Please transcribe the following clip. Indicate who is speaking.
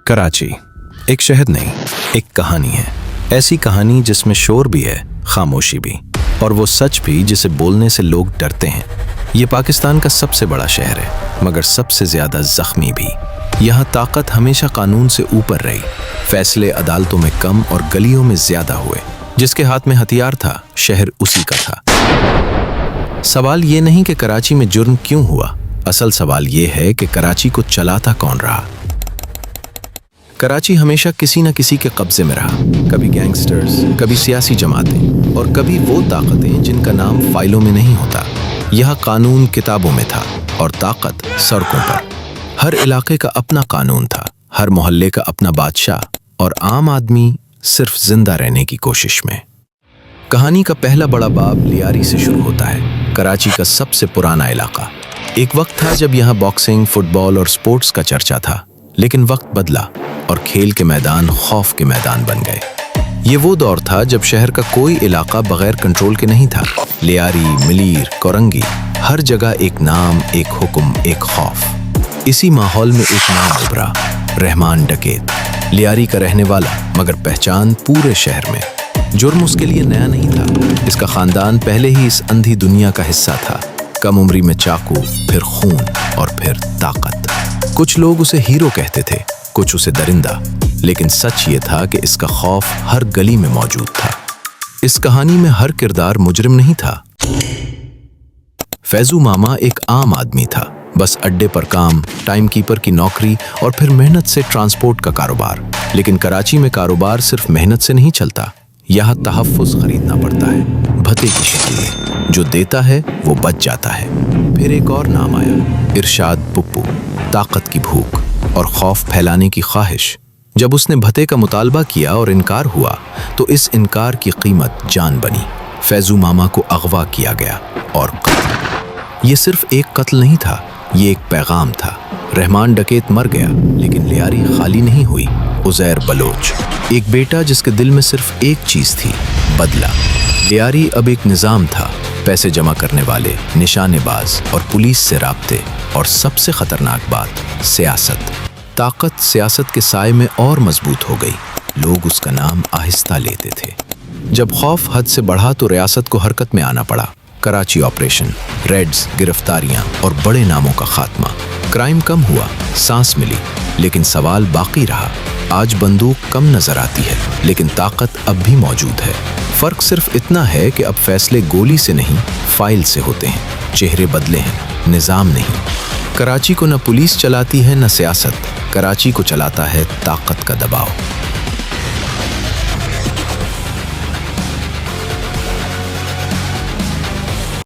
Speaker 1: कराची एक शहर नहीं, एक कहानी है। ऐसी कहानी जिसमें शोर भी है, खामोशी भी, और वो सच भी जिसे बोलने से लोग डरते हैं। ये पाकिस्तान का सबसे बड़ा शहर है, मगर सबसे ज्यादा जख्मी भी। यहाँ ताकत हमेशा कानून से ऊपर रही, फैसले अदालतों में कम और गलियों में ज्यादा हुए। जिसके हाथ में हथियार था, शहर उसी का था। सवाल ये नहीं कि कराची में जुर्म क्यों हुआ, असल सवाल ये है कि कराची को चलाता कौन रहा। कराची हमेशा किसी न किसी के कब्जे में रहा, कभी गैंगस्टर्स, कभी सियासी जमातें और कभी वो ताकतें जिनका नाम फाइलों में नहीं होता। यह कानून किताबों में था और ताकत सड़कों पर। हर इलाके का अपना कानून था, हर मोहल्ले का अपना बादशाह, और आम आदमी सिर्फ जिंदा रहने की कोशिश में। कहानी का पहला बड़ा बाब लियारी से शुरू होता है, कराची का सबसे पुराना इलाका। एक वक्त था जब यहाँ बॉक्सिंग, फुटबॉल और स्पोर्ट्स का चर्चा था, लेकिन वक्त बदला और खेल के मैदान खौफ के मैदान बन गए। ये वो दौर था जब शहर का कोई इलाका बगैर कंट्रोल के नहीं था। लियारी, मिलीर, कोरंगी, हर जगह एक नाम, एक हुक्म, एक खौफ। इसी माहौल में एक नाम उभरा, रहमान डकैत। लियारी का रहने वाला, मगर पहचान पूरे शहर में। जुर्म उसके लिए नया नहीं था, इसका खानदान पहले ही इस अंधी दुनिया का हिस्सा था। कम उम्री में चाकू, फिर खून और फिर ताकत। कुछ लोग उसे हीरो कहते थे, कुछ उसे दरिंदा, लेकिन सच ये था कि इसका खौफ हर गली में मौजूद था। इस कहानी में हर किरदार मुजरिम नहीं था। फैजू मामा एक आम आदमी था, बस अड्डे पर काम, टाइम कीपर की नौकरी और फिर मेहनत से ट्रांसपोर्ट का कारोबार। लेकिन कराची में कारोबार सिर्फ मेहनत से नहीं चलता, यहाँ तहफ्फुज़ खरीदना पड़ता है, भत्ते की शक्ल में। जो देता है वो बच जाता है। फिर एक और नाम आया, इरशाद पुप्पू। ताकत की भूख और खौफ फैलाने की ख्वाहिश। जब उसने भत्ते का मुतालबा किया और इनकार हुआ, तो इस इनकार की कीमत जान बनी। फैजू मामा को अगवा किया गया और कत्ल। ये सिर्फ एक कत्ल नहीं था, ये एक पैगाम था। रहमान डकैत मर गया, लेकिन लियारी खाली नहीं हुई। उज़ैर बलोच, एक बेटा जिसके दिल में सिर्फ एक चीज थी, बदला। लियारी अब एक निज़ाम था, पैसे जमा करने वाले, निशानेबाज और पुलिस से राब्ते, और सबसे खतरनाक बात, सियासत। ताकत सियासत के साए में और मजबूत हो गई। लोग उसका नाम आहिस्ता लेते थे। जब खौफ हद से बढ़ा तो रियासत को हरकत में आना पड़ा। कराची ऑपरेशन, रेड्स, गिरफ्तारियां और बड़े नामों का खात्मा। क्राइम कम हुआ, सांस मिली, लेकिन सवाल बाकी रहा। आज बंदूक कम नजर आती है, लेकिन ताकत अब भी मौजूद है। फर्क सिर्फ इतना है कि अब फैसले गोली से नहीं, फाइल से होते हैं। चेहरे बदले हैं, निजाम नहीं। कराची को न पुलिस चलाती है न सियासत, कराची को चलाता है ताकत का दबाव।